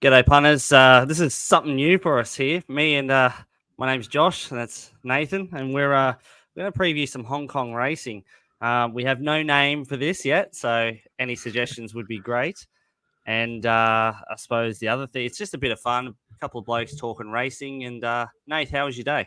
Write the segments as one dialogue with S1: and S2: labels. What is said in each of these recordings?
S1: G'day, punters. This is something new for us here. Me and my name's Josh, and that's Nathan, and we're going to preview some Hong Kong racing. We have no name for this yet, so any suggestions would be great. And I suppose the other thing, it's just a bit of fun. A couple of blokes talking racing. And Nate, how was your day?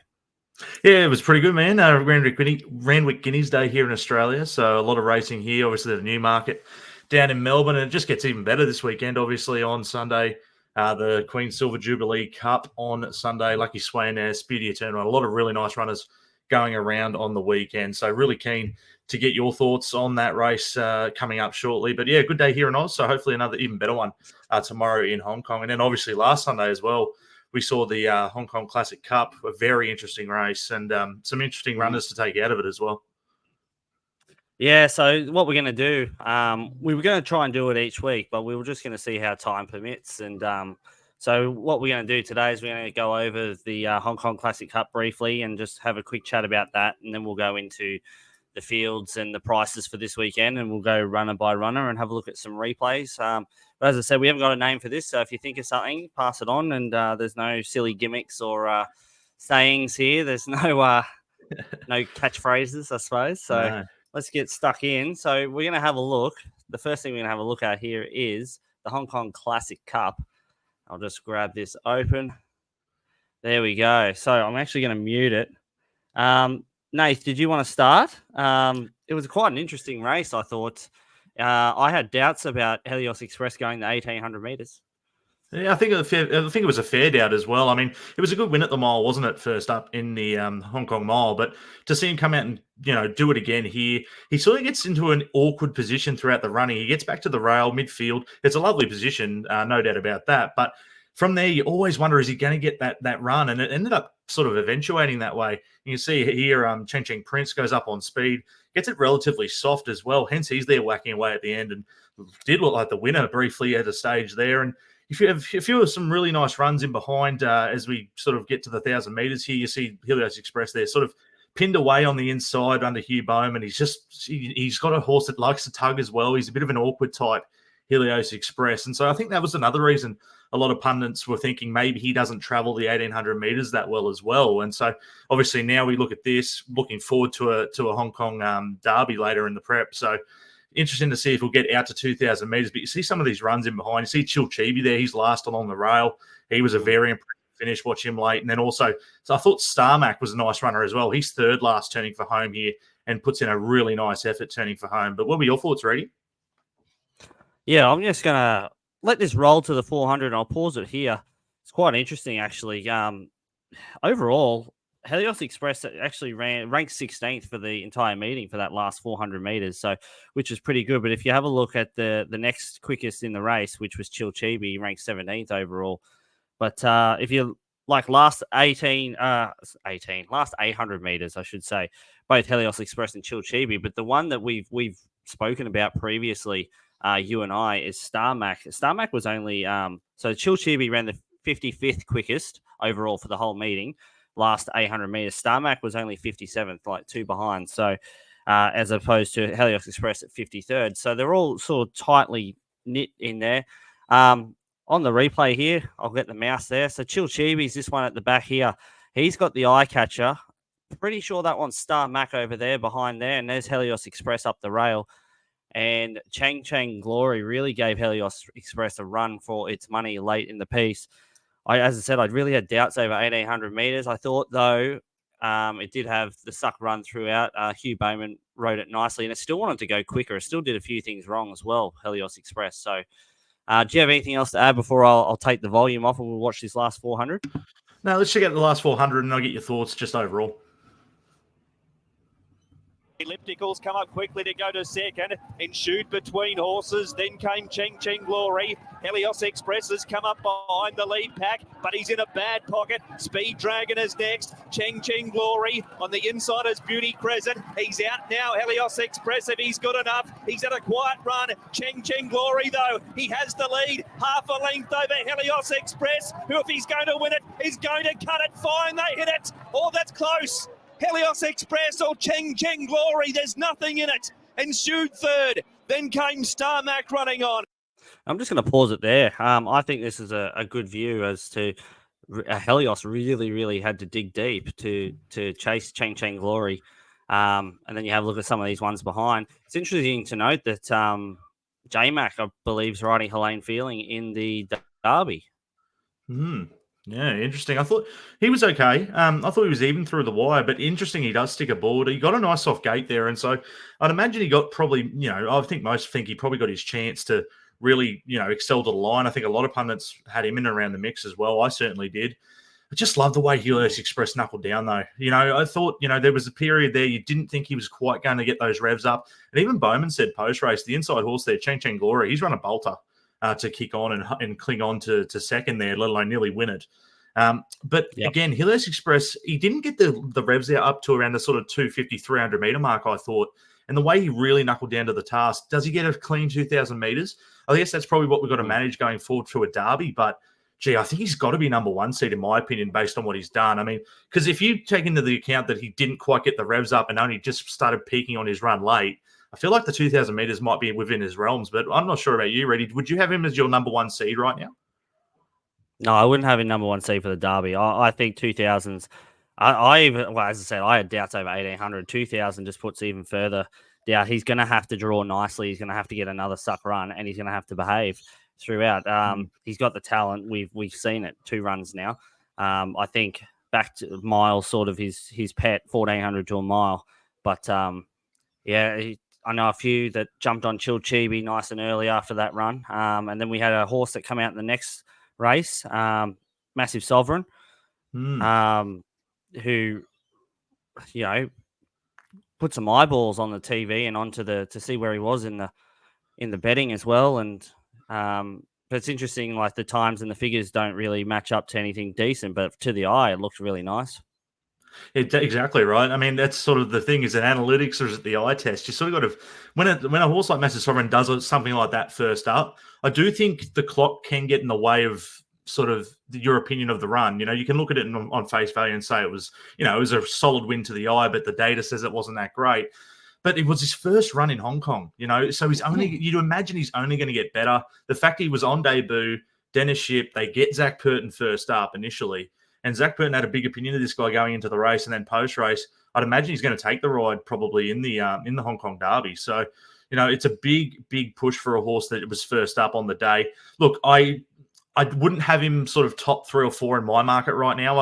S2: Yeah, it was pretty good, man. Randwick Guineas Day here in Australia, so a lot of racing here. Obviously, the Newmarket down in Melbourne, and it just gets even better this weekend. Obviously, on Sunday, the Queen Silver Jubilee Cup on Sunday, Lucky Swan Speedy Eternal. A lot of really nice runners going around on the weekend. So really keen to get your thoughts on that race coming up shortly. But yeah, good day here in Oz. So hopefully another even better one tomorrow in Hong Kong, and then obviously last Sunday as well. We saw the Hong Kong Classic Cup, a very interesting race, and some interesting runners to take out of it as well.
S1: Yeah, so what we're going to do, we were going to try and do it each week, but we were just going to see how time permits. And so what we're going to do today is we're going to go over the Hong Kong Classic Cup briefly and just have a quick chat about that. And then we'll go into the fields and the prices for this weekend, and we'll go runner by runner and have a look at some replays. But as I said, we haven't got a name for this, so if you think of something, pass it on. And there's no silly gimmicks or sayings here. There's no no catchphrases, I suppose. So no. Let's get stuck in. So we're going to have a look. The first thing we're going to have a look at here is the Hong Kong Classic Cup. I'll just grab this open. There we go. So I'm actually going to mute it. Nath, did you want to start? It was quite an interesting race, I thought. I had doubts about Helios Express going the 1,800 metres.
S2: Yeah, I think it was a fair doubt as well. I mean, it was a good win at the mile, wasn't it? First up in the Hong Kong mile, but to see him come out and do it again here, he sort of gets into an awkward position throughout the running. He gets back to the rail midfield. It's a lovely position, no doubt about that. But from there, you always wonder, is he going to get that run? And it ended up sort of eventuating that way. You can see here, Cheng Cheng Prince goes up on speed, gets it relatively soft as well. Hence, he's there whacking away at the end and did look like the winner briefly at a stage there. And if you have some really nice runs in behind as we sort of get to the 1,000 metres here, you see Helios Express there sort of pinned away on the inside under Hugh Bowman. He's got a horse that likes to tug as well. He's a bit of an awkward type, Helios Express. And so I think that was another reason a lot of pundits were thinking maybe he doesn't travel the 1,800 metres that well as well. And so obviously now we look at this, looking forward to a Hong Kong derby later in the prep. So interesting to see if we'll get out to 2,000 metres. But you see some of these runs in behind. You see Chilchibi there. He's last along the rail. He was a very impressive finish. Watch him late. And then also, so I thought Starmac was a nice runner as well. He's third last turning for home here and puts in a really nice effort turning for home. But what were your thoughts, Reedy?
S1: Yeah, I'm just going to let this roll to the 400 and I'll pause it here. It's quite interesting, actually. Overall, Helios Express actually ranked 16th for the entire meeting for that last 400 meters, so which is pretty good. But if you have a look at the next quickest in the race, which was Chilchibi, ranked 17th overall. But if you like last 800 meters, I should say, both Helios Express and Chilchibi. But the one that we've spoken about previously, you and I, is Starmac. Starmac was only so Chilchibi ran the 55th quickest overall for the whole meeting. Last 800 meters, Starmac was only 57th, like two behind. So, as opposed to Helios Express at 53rd. So they're all sort of tightly knit in there. On the replay here, I'll get the mouse there. So Chilchibi's this one at the back here. He's got the eye catcher. Pretty sure that one's Starmac over there behind there. And there's Helios Express up the rail. And Cheng Cheng Glory really gave Helios Express a run for its money late in the piece. As I said, I really had doubts over 1,800 meters. I thought, though, it did have the suck run throughout. Hugh Bowman rode it nicely, and it still wanted to go quicker. It still did a few things wrong as well, Helios Express. So do you have anything else to add before I'll take the volume off and we'll watch this last 400?
S2: No, let's check out the last 400 and I'll get your thoughts just overall.
S3: Ellipticals come up quickly to go to second. Ensued between horses. Then came Cheng Cheng Glory. Helios Express has come up behind the lead pack, but he's in a bad pocket. Speed Dragon is next. Cheng Cheng Glory on the inside is Beauty Crescent. He's out now. Helios Express, if he's good enough. He's at a quiet run. Cheng Cheng Glory, though, he has the lead. Half a length over Helios Express, who, if he's going to win it, is going to cut it fine. They hit it. Oh, that's close. Helios Express or Cheng Cheng Glory, there's nothing in it. Ensued third, then came Starmac running on.
S1: I'm just going to pause it there. I think this is a good view as to Helios really had to dig deep to chase Chang Chang Glory. And then you have a look at some of these ones behind. It's interesting to note that J-Mac, I believe, is riding Helene Feeling in the Derby.
S2: Yeah, interesting. I thought he was okay. I thought he was even through the wire, but interesting, he does stick a board. He got a nice soft gate there, and so I'd imagine he got probably, I think most think he probably got his chance to really, excel to the line. I think a lot of pundits had him in and around the mix as well. I certainly did. I just love the way Helios Express knuckled down, though. I thought, there was a period there you didn't think he was quite going to get those revs up. And even Bowman said post-race, the inside horse there, Chang Chang Glory, he's run a bolter to kick on and cling on to second there, let alone nearly win it. But again, Helios Express, he didn't get the revs out up to around the sort of 250, 300 meter mark, I thought. And the way he really knuckled down to the task, does he get a clean 2,000 meters? I guess that's probably what we've got to manage going forward through a derby. But, gee, I think he's got to be number one seed, in my opinion, based on what he's done. I mean, because if you take into the account that he didn't quite get the revs up and only just started peaking on his run late, I feel like the 2,000 meters might be within his realms. But I'm not sure about you, Reddy. Would you have him as your number one seed right now?
S1: No, I wouldn't have him number one seed for the Derby. I think 2000s. I even, well, as I said, I had doubts over 1800. 2000 just puts even further doubt. He's going to have to draw nicely. He's going to have to get another suck run, and he's going to have to behave throughout. He's got the talent. We've seen it 2 runs now. I think back to mile, sort of his pet, 1400 to a mile. But I know a few that jumped on Chill Chibi nice and early after that run. And then we had a horse that come out in the next race, Massive Sovereign, who, put some eyeballs on the TV and onto to see where he was in the betting as well. And but it's interesting, like the times and the figures don't really match up to anything decent, but to the eye, it looked really nice.
S2: Exactly right. I mean, that's sort of the thing. Is it analytics or is it the eye test? You sort of got to when a horse like Massive Sovereign does something like that first up, I do think the clock can get in the way of sort of your opinion of the run. You can look at it on face value and say it was a solid win to the eye, but the data says it wasn't that great. But it was his first run in Hong Kong, so he's only, you'd imagine he's only going to get better. The fact he was on debut, Dennis Ship, they get Zach Purton first up initially. And Zach Purton had a big opinion of this guy going into the race, and then post-race, I'd imagine he's going to take the ride probably in the Hong Kong Derby. So, it's a big push for a horse that was first up on the day. Look, I wouldn't have him sort of top 3 or 4 in my market right now.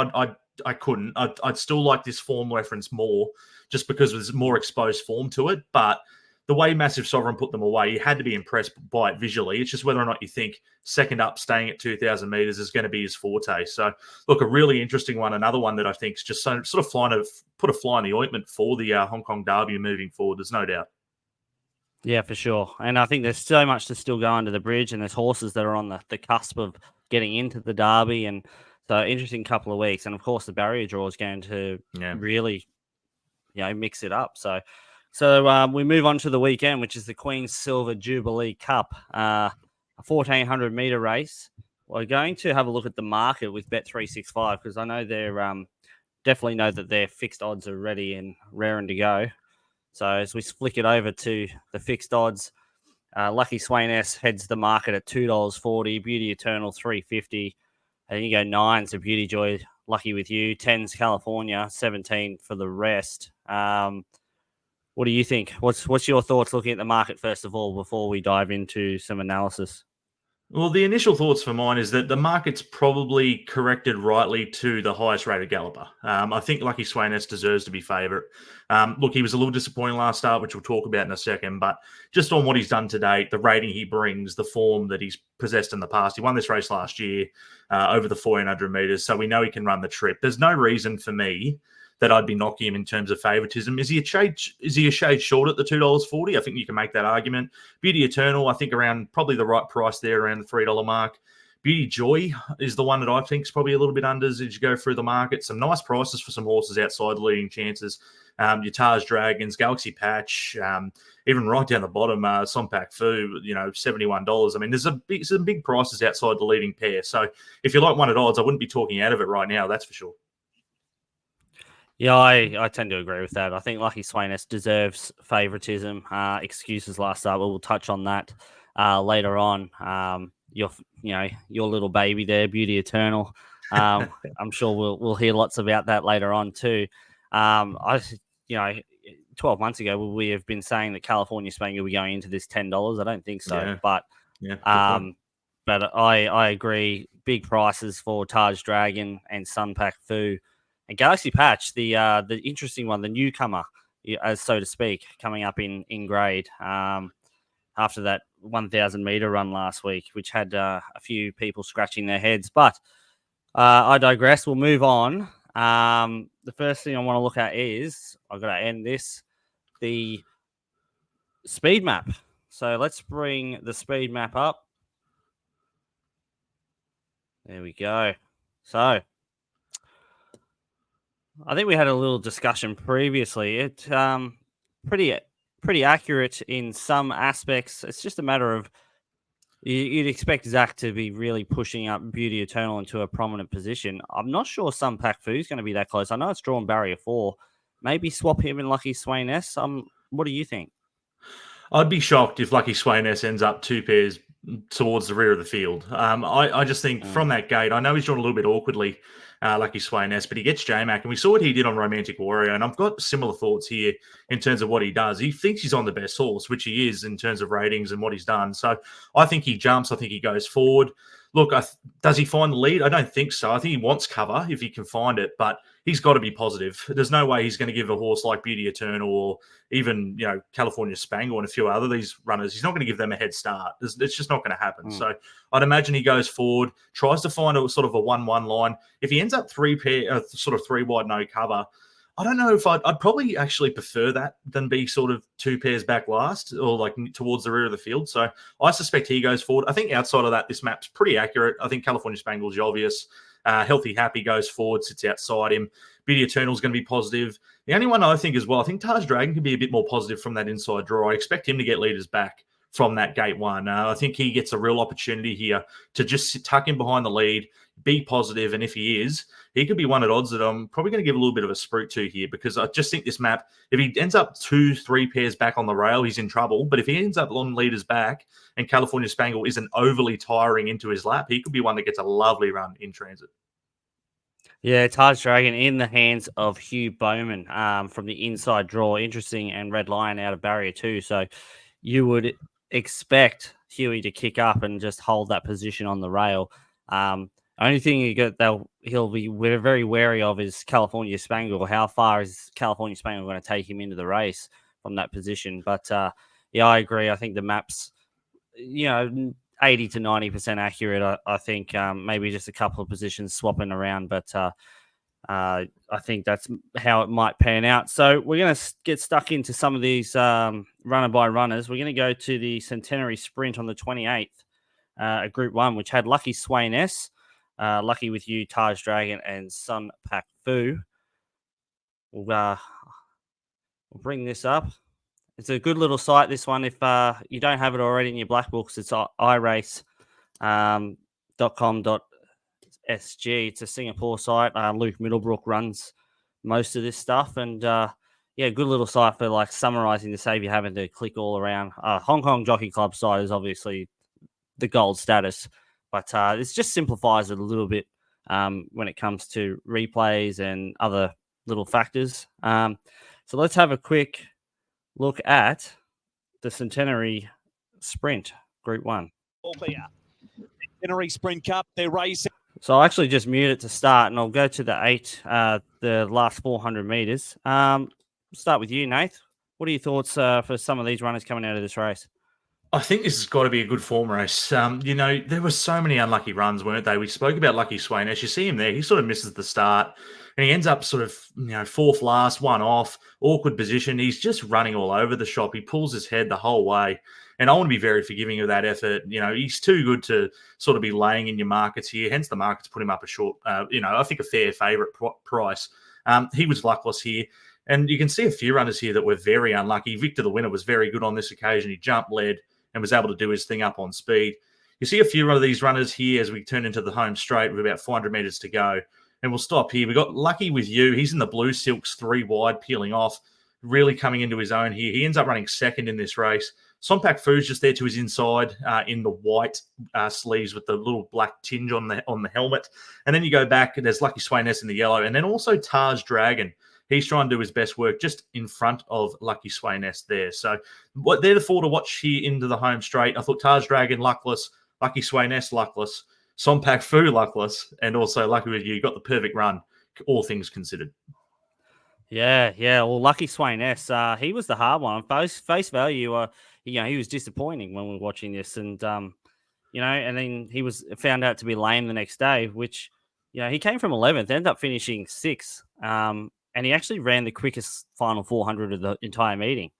S2: I couldn't. I'd still like this form reference more, just because there's more exposed form to it. But the way Massive Sovereign put them away, you had to be impressed by it visually. It's just whether or not you think second up, staying at 2,000 meters is going to be his forte. So, look, a really interesting one. Another one that I think is just sort of put a fly in the ointment for the Hong Kong Derby moving forward. There's no doubt.
S1: Yeah, for sure. And I think there's so much to still go under the bridge, and there's horses that are on the cusp of getting into the Derby. And so, interesting couple of weeks. And of course, the barrier draw is going to really, mix it up. So we move on to the weekend, which is the Queen's Silver Jubilee Cup, a 1,400 meter race. We're going to have a look at the market with Bet365 because I know they're definitely know that their fixed odds are ready and raring to go. So as we flick it over to the fixed odds, Lucky Swain S heads the market at $2.40, Beauty Eternal $3.50, and you go 9s to Beauty Joy, Lucky With You, 10s California, 17 for the rest. What do you think? What's your thoughts looking at the market first of all before we dive into some analysis?
S2: Well, the initial thoughts for mine is that the market's probably corrected rightly to the highest rated galloper. I think Lucky Swain S deserves to be favourite. Look, he was a little disappointing last start, which we'll talk about in a second, but just on what he's done to date, the rating he brings, the form that he's possessed in the past. He won this race last year over the 1,400 metres, so we know he can run the trip. There's no reason for me that I'd be knocking him in terms of favoritism. Is he a shade short at the $2.40? I think you can make that argument. Beauty Eternal, I think around probably the right price there, around the $3 mark. Beauty Joy is the one that I think is probably a little bit under as you go through the market. Some nice prices for some horses outside the leading chances. Your Taj Dragons, Galaxy Patch, even right down the bottom, Sompak Fu, $71. I mean, there's some big prices outside the leading pair. So if you like one at odds, I wouldn't be talking out of it right now, that's for sure.
S1: Yeah, I tend to agree with that. I think Lucky Swain S deserves favoritism. Excuses last start, but we'll touch on that later on. Your little baby there, Beauty Eternal. I'm sure we'll hear lots about that later on too. 12 months ago, we have been saying that California Spangle will be going into this $10. I don't think so,
S2: Yeah.
S1: but
S2: good point.
S1: but I agree. Big prices for Taj Dragon and Sunpack Fu and Galaxy Patch, the interesting one, the newcomer, as so to speak, coming up in grade after that 1,000 meter run last week, which had a few people scratching their heads. But I digress. We'll move on. The first thing I want to look at is I've got to end this. The speed map. So let's bring the speed map up. There we go. So I think we had a little discussion previously. It pretty accurate in some aspects. It's just a matter of you'd expect Zach to be really pushing up Beauty Eternal into a prominent position. I'm not sure some Pack Food's going to be that close. I know it's drawn barrier 4. Maybe swap him and Lucky Swain S. What do you think?
S2: I'd be shocked if Lucky Swain S ends up 2 pairs towards the rear of the field. I just think from that gate, I know he's drawn a little bit awkwardly, Lucky Swain S, but he gets J-Mac, and we saw what he did on Romantic Warrior, and I've got similar thoughts here in terms of what he does. He thinks he's on the best horse, which he is in terms of ratings and what he's done. So I think he jumps. I think he goes forward. Look, does he find the lead? I don't think so. I think he wants cover if he can find it, but he's got to be positive. There's no way he's going to give a horse like Beauty Eternal or even, California Spangle and a few other these runners. He's not going to give them a head start. It's just not going to happen. So I'd imagine he goes forward, tries to find a sort of a 1-1 line. If he ends up 3 wide, no cover, I don't know if I'd probably actually prefer that than be sort of 2 pairs back last or like towards the rear of the field. So I suspect he goes forward. I think outside of that, this map's pretty accurate. I think California Spangle's obvious. Healthy Happy goes forward, sits outside him. Beauty Eternal's going to be positive. The only one I think as well, I think Taj Dragon can be a bit more positive from that inside draw. I expect him to get leaders back from that gate 1. I think he gets a real opportunity here to just tuck in behind the lead, be positive, and if he is, he could be one at odds that I'm probably going to give a little bit of a sprint to here, because I just think this map, if he ends up 2-3 pairs back on the rail, he's in trouble. But if he ends up on leaders back and California Spangle isn't overly tiring into his lap, he could be one that gets a lovely run in transit.
S1: Yeah, Taj Dragon in the hands of Hugh Bowman from the inside draw. Interesting, and Red Lion out of barrier 2. So you would expect Huey to kick up and just hold that position on the rail. Only thing he'll be very wary of is California Spangle. How far is California Spangle going to take him into the race from that position? But I agree. I think the map's 80 to 90% accurate. I think maybe just a couple of positions swapping around, but I think that's how it might pan out. So we're going to get stuck into some of these runner by runners. We're going to go to the Centenary Sprint on the 28th, Group 1, which had Lucky Swain S, Lucky With You, Taj Dragon, and Sun Pak Fu. We'll bring this up. It's a good little site, this one. If you don't have it already in your black books, it's irace.com.sg. It's a Singapore site. Luke Middlebrook runs most of this stuff. And good little site for like summarizing to save you having to click all around. Hong Kong Jockey Club site is obviously the gold status, but this just simplifies it a little bit when it comes to replays and other little factors. So let's have a quick look at the Centenary Sprint Group 1.
S3: All clear. Centenary Sprint Cup, they're racing.
S1: So I'll actually just mute it to start, and I'll go to the last 400 meters. Start with you, Nath. What are your thoughts for some of these runners coming out of this race?
S2: I think this has got to be a good form race. There were so many unlucky runs, weren't they? We spoke about Lucky Swain. As you see him there, he sort of misses the start, and he ends up sort of, fourth last, one off, awkward position. He's just running all over the shop. He pulls his head the whole way, and I want to be very forgiving of that effort. He's too good to sort of be laying in your markets here. Hence, the markets put him up a short, I think a fair favourite price. He was luckless here. And you can see a few runners here that were very unlucky. Victor, the winner, was very good on this occasion. He jumped, led, and was able to do his thing up on speed. You see a few of these runners here as we turn into the home straight with about 400 metres to go. And we'll stop here. We got Lucky With You. He's in the blue silks, 3 wide, peeling off, really coming into his own here. He ends up running second in this race. Sompak Fu's just there to his inside in the white sleeves with the little black tinge on the helmet. And then you go back, and there's Lucky Sweynesse in the yellow, and then also Taj Dragon. He's trying to do his best work just in front of Lucky Sweynesse there. So they're the 4 to watch here into the home straight. I thought Taj Dragon, luckless, Lucky Sweynesse, luckless, Sompak Fu, luckless, and also Lucky With You got the perfect run, all things considered.
S1: Yeah. Well, Lucky Sweynesse, he was the hard one. Face value, he was disappointing when we were watching this, and and then he was found out to be lame the next day, which he came from 11th, ended up finishing 6th, and he actually ran the quickest final 400 of the entire meeting,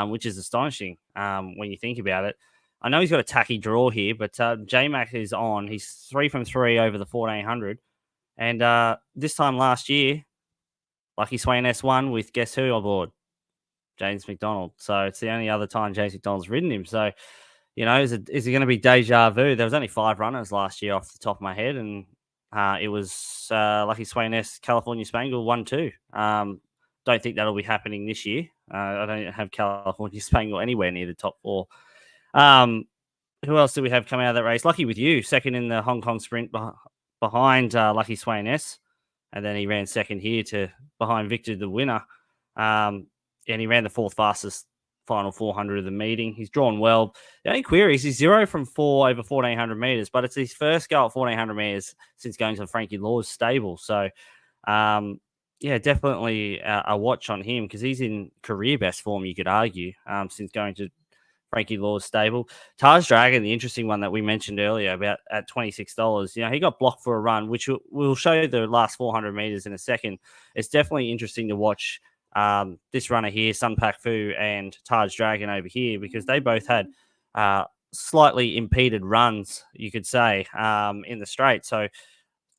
S1: which is astonishing when you think about it. I know he's got a tacky draw here, but J-Mac is on. He's 3 from 3 over the 1400, and this time last year, Lucky Sweynesse won with guess who on board? James McDonald. So it's the only other time James McDonald's ridden him. So, is it going to be deja vu? There was only 5 runners last year off the top of my head, and it was Lucky Sweynesse, California Spangle 1-2. Don't think that'll be happening this year. I don't have California Spangle anywhere near the top 4. Who else do we have come out of that race? Lucky With You, second in the Hong Kong sprint behind Lucky Sweynesse. And then he ran second here behind Victor, the winner. And he ran the 4th fastest final 400 of the meeting. He's drawn well. The only query is he's 0 from 4 over 1,400 meters, but it's his first go at 1,400 meters since going to Frankie Law's stable. So, definitely a watch on him because he's in career best form, you could argue, since going to Frankie Law's stable. Taj Dragon, the interesting one that we mentioned earlier about at $26. He got blocked for a run, which we'll show you the last 400 meters in a second. It's definitely interesting to watch this runner here, Sompak Fu and Taj Dragon over here, because they both had slightly impeded runs, you could say, in the straight. So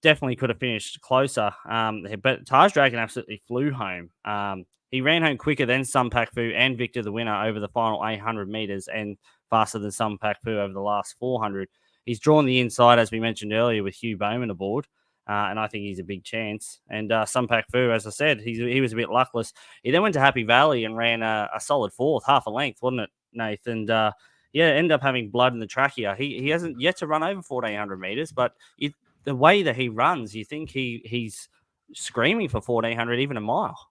S1: definitely could have finished closer. But Taj Dragon absolutely flew home. He ran home quicker than Sompak Fu and Victor, the winner, over the final 800 meters and faster than Sompak Fu over the last 400. He's drawn the inside, as we mentioned earlier, with Hugh Bowman aboard. And I think he's a big chance. And Sompak Fu, as I said, he was a bit luckless. He then went to Happy Valley and ran a solid 4th, half a length, wasn't it, Nathan? And ended up having blood in the trachea. He hasn't yet to run over 1,400 meters, but the way that he runs, you think he's screaming for 1,400, even a mile.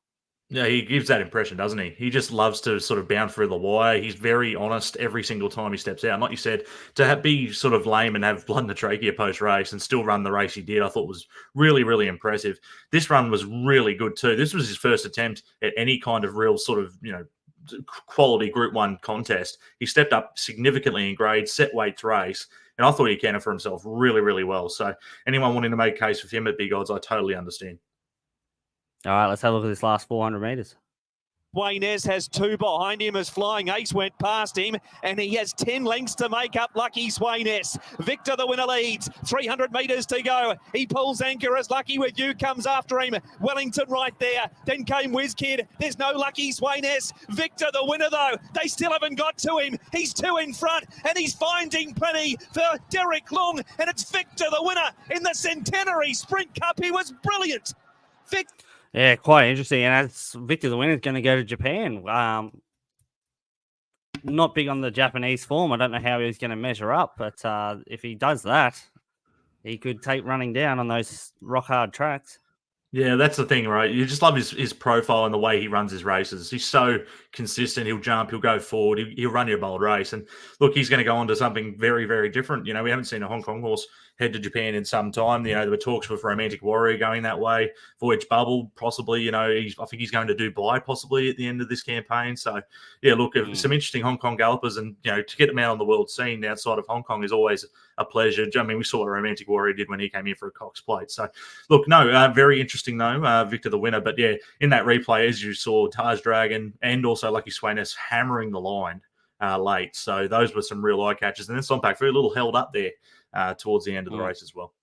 S2: Yeah, he gives that impression, doesn't he? He just loves to sort of bound through the wire. He's very honest every single time he steps out. And like you said, to be sort of lame and have blood in the trachea post-race and still run the race he did, I thought was really, really impressive. This run was really good too. This was his first attempt at any kind of real sort of, quality Group 1 contest. He stepped up significantly in grade, set weights race, and I thought he accounted for himself really, really well. So anyone wanting to make a case with him at big odds, I totally understand.
S1: All right, let's have a look at this last 400 meters.
S3: Sweynesse has 2 behind him as Flying Ace went past him, and he has 10 lengths to make up Lucky Sweynesse. Victor, the winner, leads. 300 metres to go. He pulls anchor as Lucky With You comes after him. Wellington right there. Then came WizKid. There's no Lucky Sweynesse. Victor, the winner, though. They still haven't got to him. He's 2 in front, and he's finding plenty for Derek Long, and it's Victor, the winner, in the Centenary Sprint Cup. He was brilliant.
S1: Yeah, quite interesting. And as Victor, the winner, is going to go to Japan. Not big on the Japanese form. I don't know how he's going to measure up, but if he does that, he could take running down on those rock hard tracks.
S2: Yeah, that's the thing, right? You just love his profile and the way he runs his races. He's so consistent. He'll jump, he'll go forward, he'll run you a bold race. And look, he's going to go on to something very, very different. We haven't seen a Hong Kong horse head to Japan in some time. There were talks with Romantic Warrior going that way. Voyage Bubble, possibly. I think he's going to Dubai possibly at the end of this campaign. So, yeah, look, some interesting Hong Kong gallopers, and to get them out on the world scene outside of Hong Kong is always a pleasure. I mean, we saw what Romantic Warrior did when he came here for a Cox Plate. So, look, very interesting though. Victor, the winner, but yeah, in that replay, as you saw, Taj Dragon and also Lucky Sweynesse hammering the line late. So those were some real eye catches, and then Sompak Fu a little held up there towards the end of the race as well.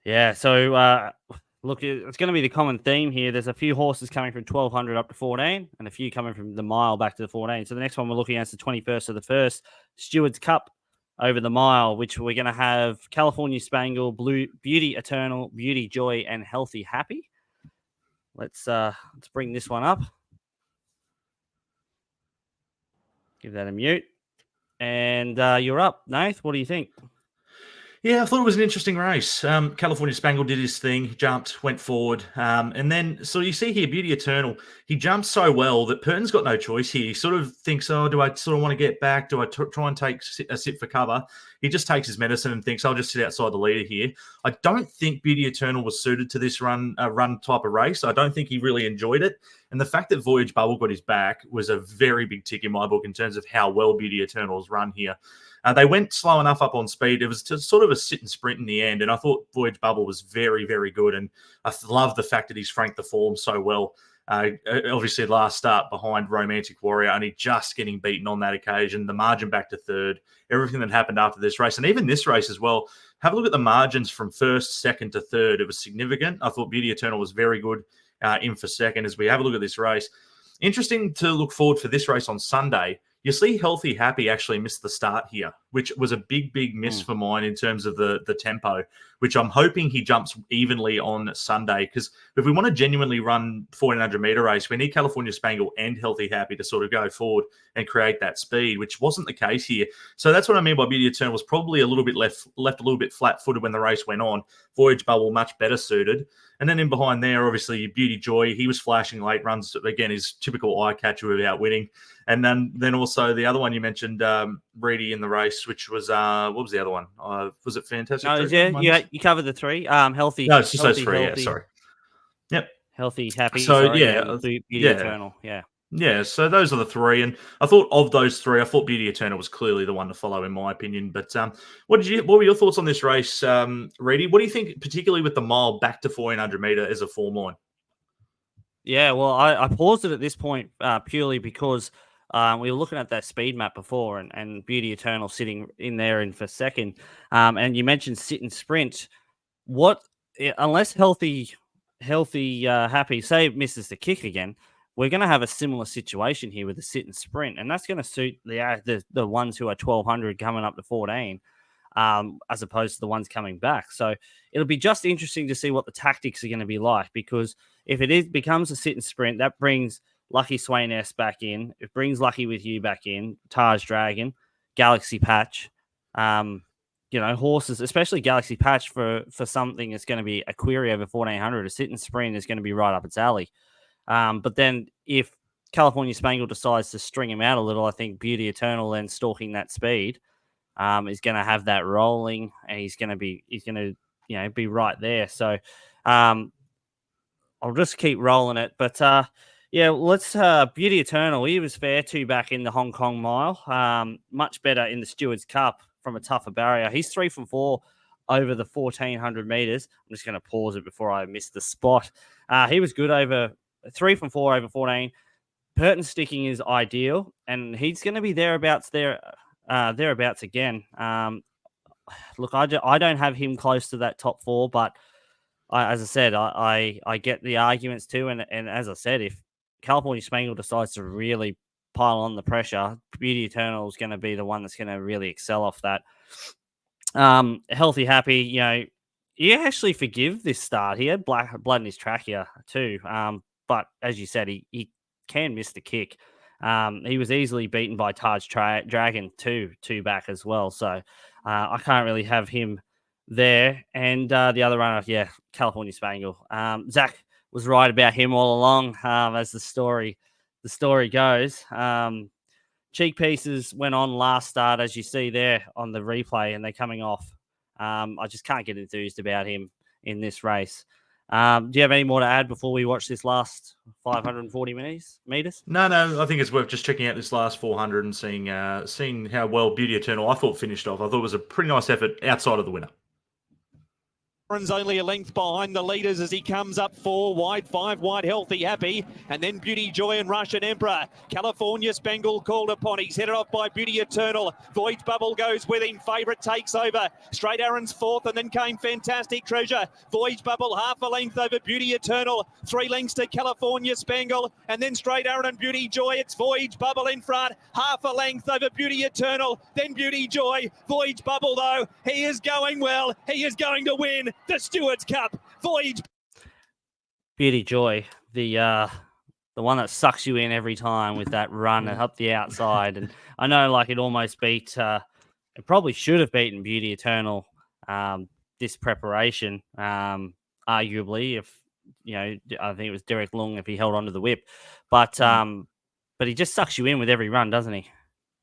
S1: Yeah, so look, it's going to be the common theme here. There's a few horses coming from 1,200 up to 14 and a few coming from the mile back to the 14. So the next one we're looking at is the 21st of the 1st, Stewards Cup over the mile, which we're going to have California Spangle, Blue Beauty Eternal, Beauty Joy, and Healthy Happy. Let's bring this one up. Give that a mute. And you're up, Nath. What do you think?
S2: Yeah, I thought it was an interesting race. California Spangle did his thing, jumped, went forward. And then, so you see here, Beauty Eternal, he jumps so well that Purton's got no choice here. He sort of thinks, oh, do I sort of want to get back? Do I try and take a sit for cover? He just takes his medicine and thinks, I'll just sit outside the leader here. I don't think Beauty Eternal was suited to this run type of race. I don't think he really enjoyed it. And the fact that Voyage Bubble got his back was a very big tick in my book in terms of how well Beauty Eternal's run here. They went slow enough up on speed. It was sort of a sit and sprint in the end. And I thought Voyage Bubble was very, very good. And I love the fact that he's franked the form so well. Obviously, last start behind Romantic Warrior, only just getting beaten on that occasion. The margin back to third, everything that happened after this race, and even this race as well. Have a look at the margins from first, second to third. It was significant. I thought Beauty Eternal was very good in for second as we have a look at this race. Interesting to look forward for this race on Sunday. You see Healthy Happy actually missed the start here, which was a big, big miss for mine in terms of the tempo, which I'm hoping he jumps evenly on Sunday. Because if we want to genuinely run 1400-meter race, we need California Spangle and Healthy Happy to sort of go forward and create that speed, which wasn't the case here. So that's what I mean by Beauty Eternal was probably a little bit left a little bit flat-footed when the race went on. Voyage Bubble much better suited. And then in behind there, obviously, Beauty Joy, he was flashing late runs. Again, his typical eye catcher without winning. And then also the other one you mentioned, Reedy in the race, which was, what was the other one? Was it Fantastic?
S1: No, you covered the three. Healthy.
S2: No, it's just
S1: healthy,
S2: those three,
S1: healthy,
S2: yeah, sorry. Yep.
S1: Healthy, happy.
S2: So,
S1: sorry,
S2: yeah.
S1: Beauty Eternal, yeah.
S2: Yeah, so those are the three. And I thought of those three, I thought Beauty Eternal was clearly the one to follow, in my opinion. But what were your thoughts on this race, Reedy? What do you think, particularly with the mile back to 1400 meter as a form line?
S1: Yeah, well, I paused it at this point purely because we were looking at that speed map before and Beauty Eternal sitting in there in for second. And you mentioned sit and sprint. Unless healthy, happy, say it misses the kick again, we're going to have a similar situation here with the sit and sprint. And that's going to suit the ones who are 1200 coming up to 14. As opposed to the ones coming back. So it'll be just interesting to see what the tactics are going to be like, because if it becomes a sit and sprint, that brings Lucky Swain S back in. It brings Lucky With You back in, Taj Dragon, Galaxy Patch, horses, especially Galaxy Patch for something that's going to be a query over 1400. A sit and sprint is going to be right up its alley. But then if California Spangle decides to string him out a little, I think Beauty Eternal then stalking that speed is going to have that rolling, and he's going to be right there. So I'll just keep rolling it. But let's Beauty Eternal. He was fair to back in the Hong Kong mile. Much better in the Stewards Cup from a tougher barrier. He's 3 from 4 over the 1400 meters. I'm just going to pause it before I miss the spot. He was good over 3 from 4 over 14. Purton sticking is ideal, and he's going to be thereabouts again. Look, I don't have him close to that top 4, but as I said, I get the arguments too. And as I said, if California Spangle decides to really pile on the pressure, Beauty Eternal is going to be the one that's going to really excel off that. Healthy Happy, you actually forgive this start. He had blood in his trachea too. But as you said, he can miss the kick. He was easily beaten by Taj Dragon two back as well. So I can't really have him there. And the other runner, California Spangle. Zach was right about him all along, as the story goes. Cheek Pieces went on last start, as you see there on the replay, and they're coming off. I just can't get enthused about him in this race. Do you have any more to add before we watch this last 540 meters?
S2: No, I think it's worth just checking out this last 400 and seeing how well Beauty Eternal, I thought, finished off. I thought it was a pretty nice effort outside of the winner.
S3: Only a length behind the leaders as he comes up 4 wide, 5 wide, Healthy Happy, and then Beauty Joy and Russian Emperor. California Spangle called upon. He's headed off by Beauty Eternal. Voyage Bubble goes with him. Favourite takes over. Straight Aaron's 4th, and then came Fantastic Treasure. Voyage Bubble half a length over Beauty Eternal. 3 lengths to California Spangle, and then Straight Aaron and Beauty Joy. It's Voyage Bubble in front. Half a length over Beauty Eternal, then Beauty Joy. Voyage Bubble, though, he is going well. He is going to win the Stewards Cup. Voyage.
S1: Beauty Joy, the the one that sucks you in every time with that run and up the outside. And I know, like, it almost beat, it probably should have beaten Beauty Eternal this preparation, arguably, if, I think it was Derek Long if he held onto the whip. But he just sucks you in with every run, doesn't he?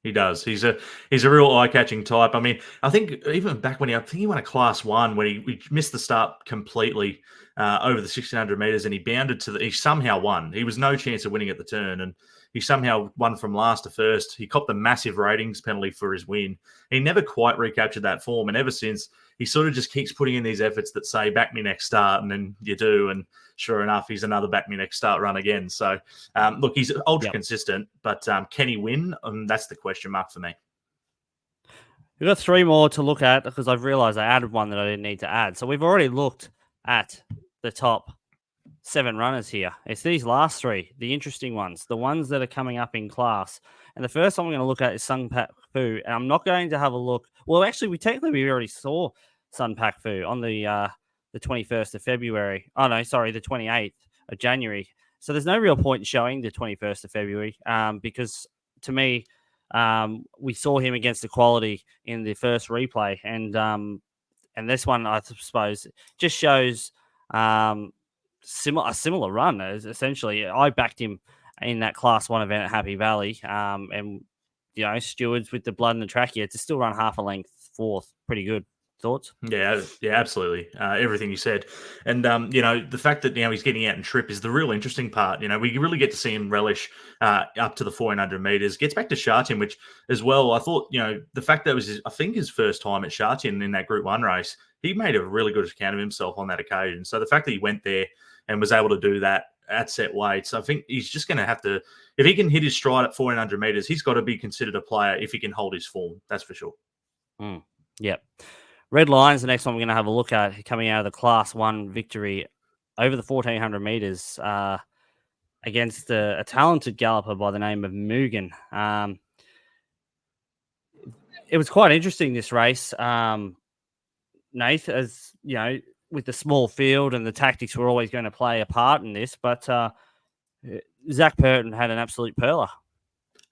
S2: He does. He's a real eye-catching type. I mean, I think even back when I think he won a Class 1 when he missed the start completely over the 1600 meters, and he bounded he somehow won. He was no chance of winning at the turn, and he somehow won from last to first. He copped a massive ratings penalty for his win. He never quite recaptured that form, and ever since, he sort of just keeps putting in these efforts that say, back me next start, and then you do, and sure enough, he's another back me next start run again. So, look, he's ultra consistent, but can he win? That's the question mark for me.
S1: We've got 3 more to look at because I've realized I added one that I didn't need to add. So we've already looked at the top 7 runners here. It's these last 3, the interesting ones, the ones that are coming up in class. And the first one we're going to look at is Sun Pak Fu. And I'm not going to have a look. Well, actually, we already saw Sun Pak Fu on the 21st of February. Oh, no, sorry, the 28th of January. So there's no real point in showing the 21st of February because to me, we saw him against equality in the first replay. And this one, I suppose, just shows a similar run. Essentially, I backed him in that Class 1 event at Happy Valley. And, stewards with the blood in the trachea to still run half a length fourth. Pretty good. Thoughts?
S2: Yeah, absolutely. Everything you said. And, the fact that now he's getting out and trip is the real interesting part. We really get to see him relish up to the 1400 meters. Gets back to Shartin, which as well, I thought, the fact that it was, his first time at Shartin in that Group 1 race, he made a really good account of himself on that occasion. So the fact that he went there and was able to do that at set weights, I think he's just going to have to, if he can hit his stride at 1400 meters, he's got to be considered a player if he can hold his form. That's for sure.
S1: Yep. Red Lions, the next one we're going to have a look at, coming out of the Class 1 victory over the 1400 meters against a talented galloper by the name of Mugen. It was quite interesting, this race, Nath, as with the small field and the tactics were always going to play a part in this, but Zach Purton had an absolute perler.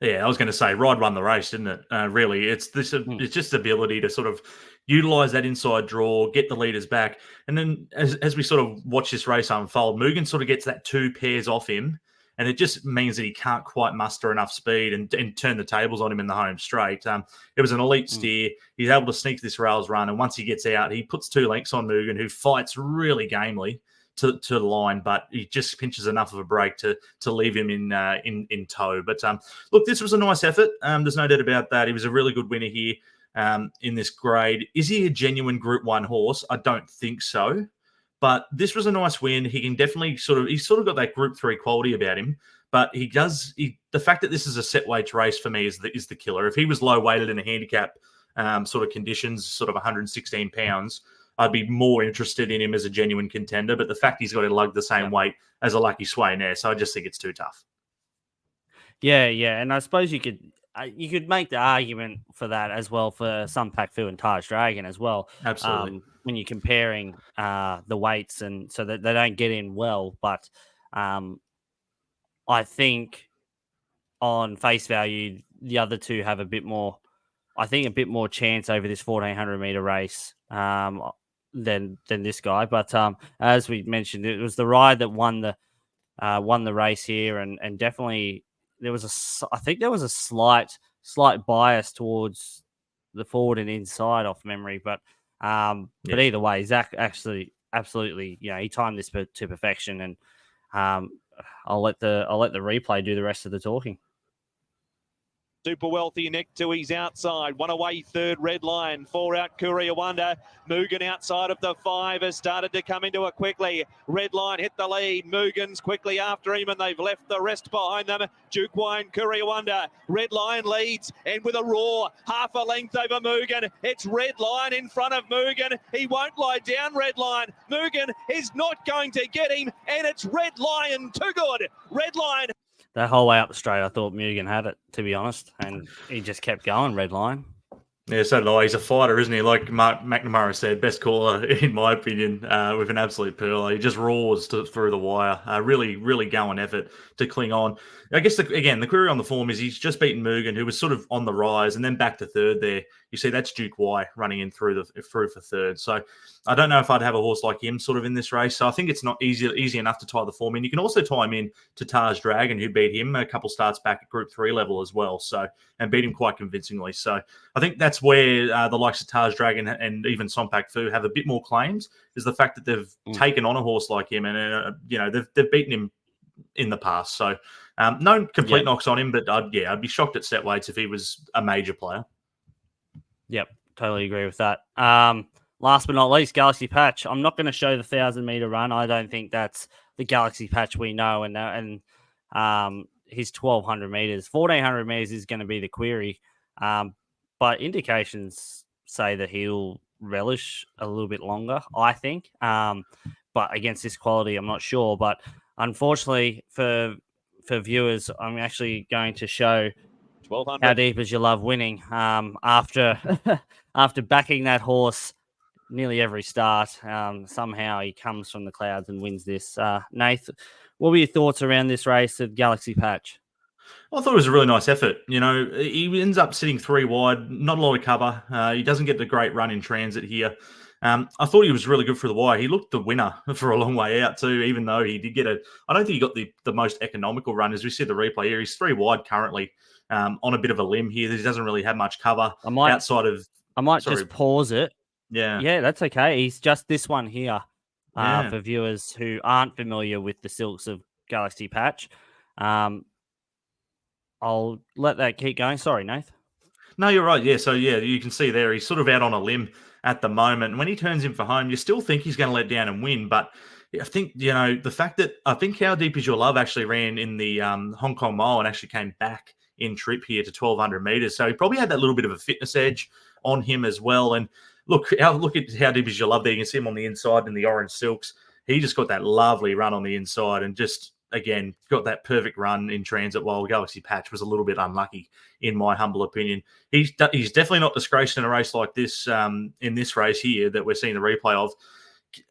S2: Yeah, I was going to say, Ride won the race, didn't it? Really, it's this. It's just the ability to sort of utilize that inside draw, get the leaders back, and then as we sort of watch this race unfold, Mugen sort of gets that 2 pairs off him, and it just means that he can't quite muster enough speed and turn the tables on him in the home straight. It was an elite steer. He's able to sneak this rails run, and once he gets out, he puts 2 lengths on Mugen, who fights really gamely to the line, but he just pinches enough of a break to leave him in tow. But look, this was a nice effort. There's no doubt about that. He was a really good winner here in this grade. Is he a genuine Group 1 horse? I don't think so. But this was a nice win. He can definitely he's sort of got that Group 3 quality about him. But the fact that this is a set weights race for me is the killer. If he was low weighted in a handicap sort of conditions, sort of 116 pounds, I'd be more interested in him as a genuine contender. But the fact he's got to lug the same weight as a Lucky Sway now, so I just think it's too tough.
S1: Yeah, and I suppose you could make the argument for that as well for Sun Pak Fu and Taj Dragon as well.
S2: Absolutely.
S1: When you're comparing the weights, and so that they don't get in well, but I think on face value, the other two have a bit more chance over this 1400 meter race than this guy. But as we mentioned, it was the ride that won the race here, and definitely there was a slight bias towards the forward and inside off memory, but either way, Zach actually absolutely, he timed this to perfection, and I'll let the replay do the rest of the talking.
S3: Super Wealthy next to his outside. 1 away, third, Red Lion. 4 out, Courier Wonder. Mugen outside of the 5 has started to come into it quickly. Red Lion hit the lead. Mugen's quickly after him, and they've left the rest behind them. Duke Wine, Courier Wonder. Red Lion leads, and with a roar, half a length over Mugen. It's Red Lion in front of Mugen. He won't lie down, Red Lion. Mugen is not going to get him, and it's Red Lion too good. Red Lion.
S1: That whole way up the straight, I thought Mugen had it, to be honest, and he just kept going, Red Lion.
S2: Yeah, so do I. He's a fighter, isn't he? Like Mark McNamara said, best caller, in my opinion, with an absolute pearl. He just roars through the wire. Really, really going effort to cling on. I guess, the query on the form is he's just beaten Mugen, who was sort of on the rise, and then back to third there. You see that's Duke Y running in through for third. So I don't know if I'd have a horse like him sort of in this race. So I think it's not easy enough to tie the form in. You can also tie him in to Taj Dragon, who beat him a couple starts back at Group 3 level as well. So, and beat him quite convincingly. So I think that's where the likes of Taj Dragon and even Sompak Fu have a bit more claims, is the fact that they've taken on a horse like him, and they've beaten him in the past. So no complete knocks on him, but I'd be shocked at set weights if he was a major player.
S1: Yep, totally agree with that. Last but not least, Galaxy Patch. I'm not going to show the 1,000-meter run. I don't think that's the Galaxy Patch we know, and his 1,200 meters, 1,400 meters is going to be the query. But indications say that he'll relish a little bit longer, I think. But against this quality, I'm not sure. But unfortunately for viewers, I'm actually going to show
S3: 1,200.
S1: How Deep Is Your Love winning after after backing that horse nearly every start. Somehow he comes from the clouds and wins this. Nath, what were your thoughts around this race of Galaxy Patch?
S2: I thought it was a really nice effort. You know, he ends up sitting 3 wide, not a lot of cover. He doesn't get the great run in transit here. I thought he was really good for the wire. He looked the winner for a long way out too, even though he did get I don't think he got the most economical run. As we see the replay here, he's 3 wide currently on a bit of a limb here. He doesn't really have much cover outside of...
S1: I might just pause it.
S2: Yeah,
S1: that's okay. He's just this one here for viewers who aren't familiar with the silks of Galaxy Patch. I'll let that keep going. Sorry, Nath.
S2: No, you're right. Yeah, so you can see there he's sort of out on a limb at the moment. And when he turns in for home, you still think he's going to let down and win. But I think, the fact that I think How Deep Is Your Love actually ran in the Hong Kong Mile and actually came back in trip here to 1,200 meters. So he probably had that little bit of a fitness edge on him as well. And look at How Deep Is Your Love there. You can see him on the inside in the orange silks. He just got that lovely run on the inside and just, again, got that perfect run in transit, while Galaxy Patch was a little bit unlucky, in my humble opinion. He's definitely not disgraced in a race like this, in this race here that we're seeing the replay of.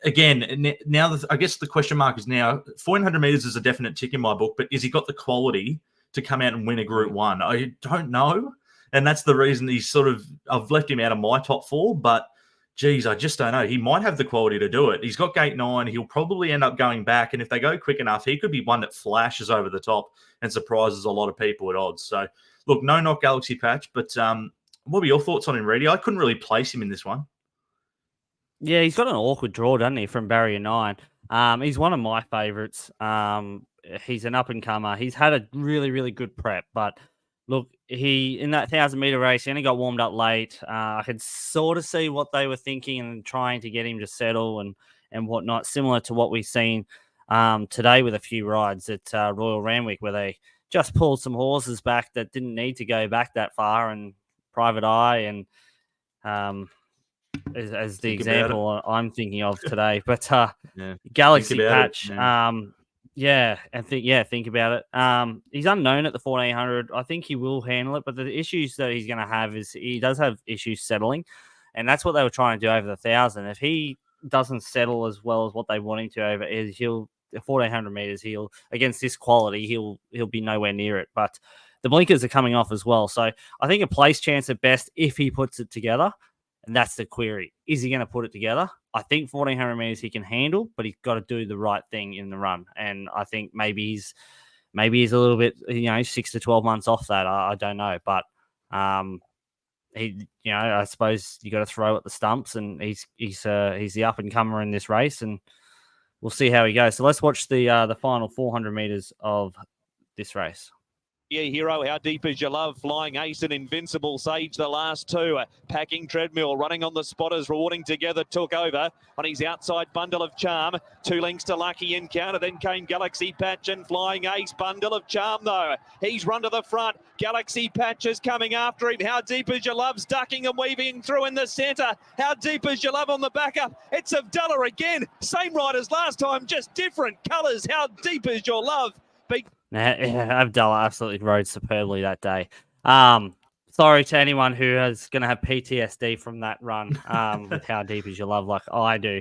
S2: Again, now I guess the question mark is now, 1,400 meters is a definite tick in my book, but has he got the quality to come out and win a Group 1? I don't know. And that's the reason I've left him out of my top 4, but geez, I just don't know. He might have the quality to do it. He's got gate 9. He'll probably end up going back. And if they go quick enough, he could be one that flashes over the top and surprises a lot of people at odds. So, look, no knock Galaxy Patch. But what were your thoughts on him, Reedy? I couldn't really place him in this one.
S1: Yeah, he's got an awkward draw, doesn't he, from barrier 9. He's one of my favourites. He's an up-and-comer. He's had a really, really good prep. But, look, he in that 1,000-meter race, he only got warmed up late. I could sort of see what they were thinking and trying to get him to settle and whatnot, similar to what we've seen today with a few rides at Royal Randwick, where they just pulled some horses back that didn't need to go back that far, and Private Eye and as the example I'm thinking of today. But Galaxy Patch, think about it. He's unknown at the 1,400. I think he will handle it, but the issues that he's going to have is he does have issues settling, and that's what they were trying to do over the 1,000. If he doesn't settle as well as what they want him to over, he'll 1,400 meters. He'll against this quality, he'll be nowhere near it. But the blinkers are coming off as well, so I think a place chance at best if he puts it together. And that's the query. Is he going to put it together? I think 1,400 meters he can handle, but he's got to do the right thing in the run. And I think maybe he's a little bit, 6 to 12 months off that. I don't know, but I suppose you got to throw at the stumps, and he's the up and comer in this race, and we'll see how he goes. So let's watch the final 400 meters of this race.
S3: Yeah, Hero, How Deep Is Your Love, Flying Ace and Invincible Sage, the last two. Packing Treadmill, running on the spotters, Rewarding Together took over on his outside. Bundle of Charm, 2 lengths to Lucky Encounter. Then came Galaxy Patch and Flying Ace. Bundle of Charm, though. He's run to the front. Galaxy Patch is coming after him. How Deep Is Your Love's ducking and weaving through in the centre. How Deep Is Your Love on the backup. It's Abdullah again. Same riders last time, just different colours. How Deep Is Your Love.
S1: Abdullah absolutely rode superbly that day. Sorry to anyone who is going to have PTSD from that run with How Deep Is Your Love, like I do.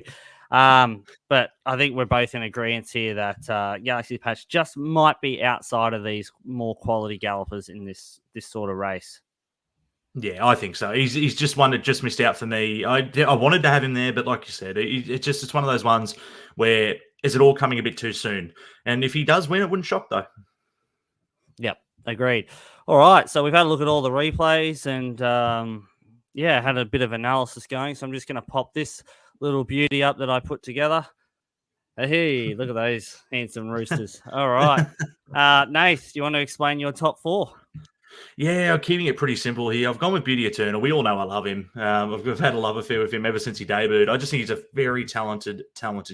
S1: But I think we're both in agreement here that Galaxy Patch just might be outside of these more quality gallopers in this sort of race.
S2: Yeah, I think so. He's just one that just missed out for me. I wanted to have him there, but like you said, it's one of those ones where is it all coming a bit too soon? And if he does win, it wouldn't shock though.
S1: Yep, agreed. All right, so we've had a look at all the replays and had a bit of analysis going. So I'm just going to pop this little beauty up that I put together. Hey, look at those handsome roosters. All right. Nath, do you want to explain your top four?
S2: Yeah, I'm keeping it pretty simple here. I've gone with Beauty Eternal. We all know I love him. I've had a love affair with him ever since he debuted. I just think he's a very talented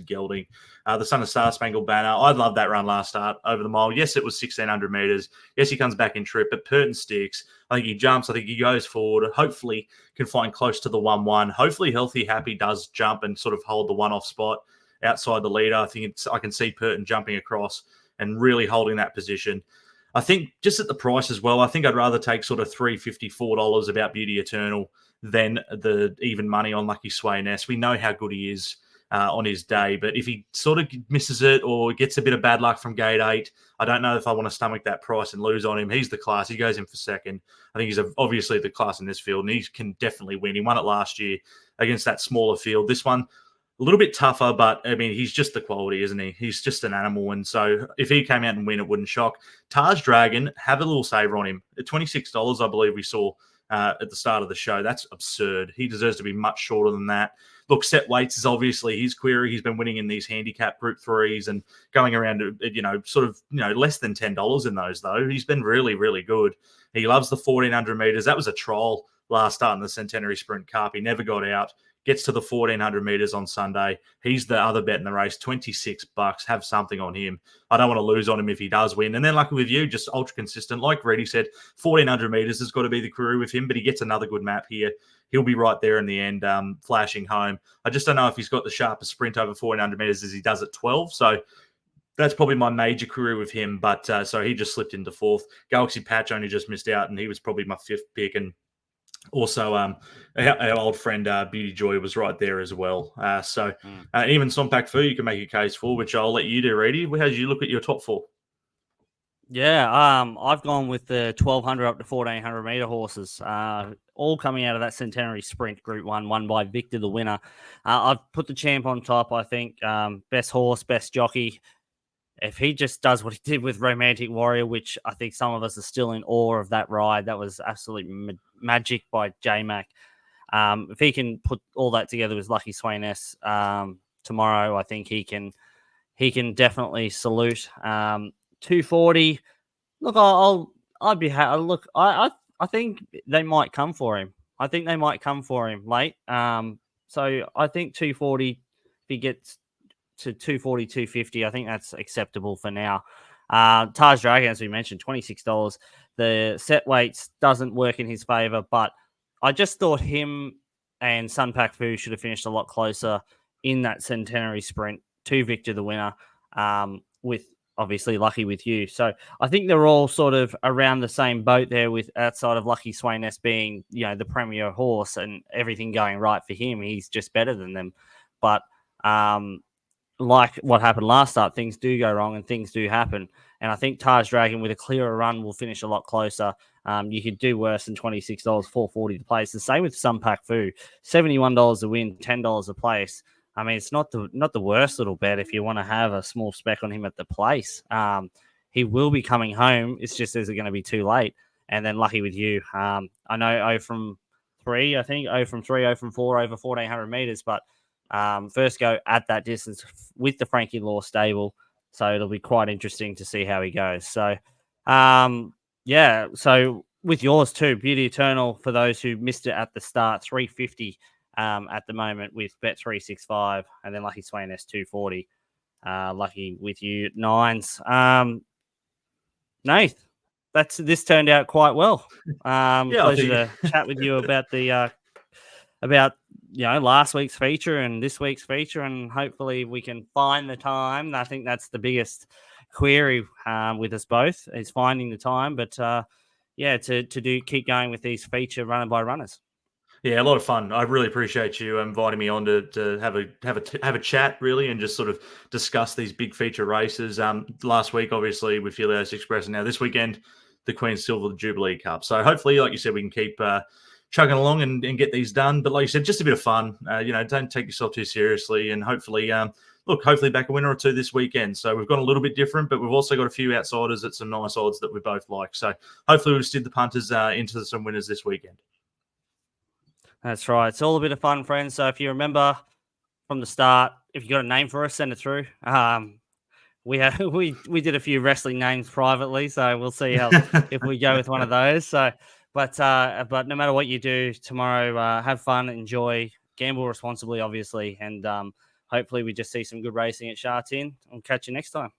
S2: gelding. The Son of Star Spangled Banner. I loved that run last start over the mile. Yes, it was 1,600 meters. Yes, he comes back in trip, but Purton sticks. I think he jumps. I think he goes forward. Hopefully can find close to the 1-1. Hopefully Healthy Happy does jump and sort of hold the one-off spot outside the leader. I can see Purton jumping across and really holding that position. I think just at the price as well, I think I'd rather take sort of $3.50, $4 about Beauty Eternal than the even money on Lucky Sway Ness. We know how good he is on his day, but if he sort of misses it or gets a bit of bad luck from gate 8, I don't know if I want to stomach that price and lose on him. He's the class. He goes in for second. I think he's obviously the class in this field, and he can definitely win. He won it last year against that smaller field. This one, a little bit tougher, but I mean, he's just the quality, isn't he? He's just an animal. And so if he came out and win, it wouldn't shock. Taj Dragon, have a little saver on him. At $26, I believe we saw at the start of the show. That's absurd. He deserves to be much shorter than that. Look, set weights is obviously his query. He's been winning in these handicap group 3s and going around to, less than $10 in those, though. He's been really, really good. He loves the 1,400 meters. That was a trial last start in the Centenary Sprint Cup. He never got out. Gets to the 1,400 meters on Sunday. He's the other bet in the race, $26. Have something on him. I don't want to lose on him if he does win. And then lucky with you, just ultra consistent. Like Reddy said, 1,400 meters has got to be the query with him, but he gets another good map here. He'll be right there in the end, flashing home. I just don't know if he's got the sharpest sprint over 1,400 meters as he does at 12. So that's probably my major query with him. But so he just slipped into 4th. Galaxy Patch only just missed out, and he was probably my 5th pick. And also, our old friend Beauty Joy was right there as well. Even Sompak Fu, you can make a case for, which I'll let you do, Reedy. How did you look at your top 4?
S1: Yeah, I've gone with the 1,200 up to 1,400 meter horses, all coming out of that Centenary Sprint Group 1, won by Victor, the winner. I've put the champ on top, I think. Best horse, best jockey. If he just does what he did with Romantic Warrior, which I think some of us are still in awe of that ride, that was absolutely magic by J-Mac. If he can put all that together with Lucky Swain S tomorrow, I think he can definitely salute. 240. Look, I'd be happy. Look, I think they might come for him. I think they might come for him late. So I think 240. If he gets to 240, 250, I think that's acceptable for now. Taj Dragon, as we mentioned, $26. The set weights doesn't work in his favor, but I just thought him and Sunpak Fu should have finished a lot closer in that Centenary Sprint to Victor, the winner, with obviously Lucky with You. So I think they're all sort of around the same boat there, with outside of Lucky Swain S being, the premier horse and everything going right for him. He's just better than them. But like what happened last start, things do go wrong and things do happen. And I think Taj Dragon with a clearer run will finish a lot closer. You could do worse than $26, $4.40 to place. The same with Sunpak Fu, $71 a win, $10 a place. I mean, it's not the worst little bet if you want to have a small spec on him at the place. He will be coming home. It's just, is it going to be too late? And then Lucky with You. I know 0 from 3, I think 0 from 3, 0 from 4 over 1,400 meters, but first go at that distance with the Frankie Law stable. So it'll be quite interesting to see how he goes. So, so with yours too, Beauty Eternal, for those who missed it at the start, 350 at the moment with Bet365, and then Lucky Swain S 240. Lucky with You 9s. Nath, this turned out quite well. Pleasure to chat with you about the last week's feature and this week's feature, and hopefully we can find the time. I think that's the biggest query with us both, is finding the time. But to keep going with these feature runner by runners.
S2: Yeah, a lot of fun. I really appreciate you inviting me on to have a chat, really, and just sort of discuss these big feature races. Last week, obviously, with Helios Express, and now this weekend, the Queen's Silver Jubilee Cup. So hopefully, like you said, we can keep chugging along and get these done. But like you said, just a bit of fun. Don't take yourself too seriously, and hopefully, hopefully back a winner or two this weekend. So we've gone a little bit different, but we've also got a few outsiders at some nice odds that we both like. So hopefully, we've steered the punters into some winners this weekend.
S1: That's right. It's all a bit of fun, friends. So if you remember from the start, if you got a name for us, send it through. We did a few wrestling names privately, so we'll see if we go with one of those. So, but no matter what you do tomorrow, have fun, enjoy, gamble responsibly, obviously, and hopefully we just see some good racing at Sha Tin. I'll catch you next time.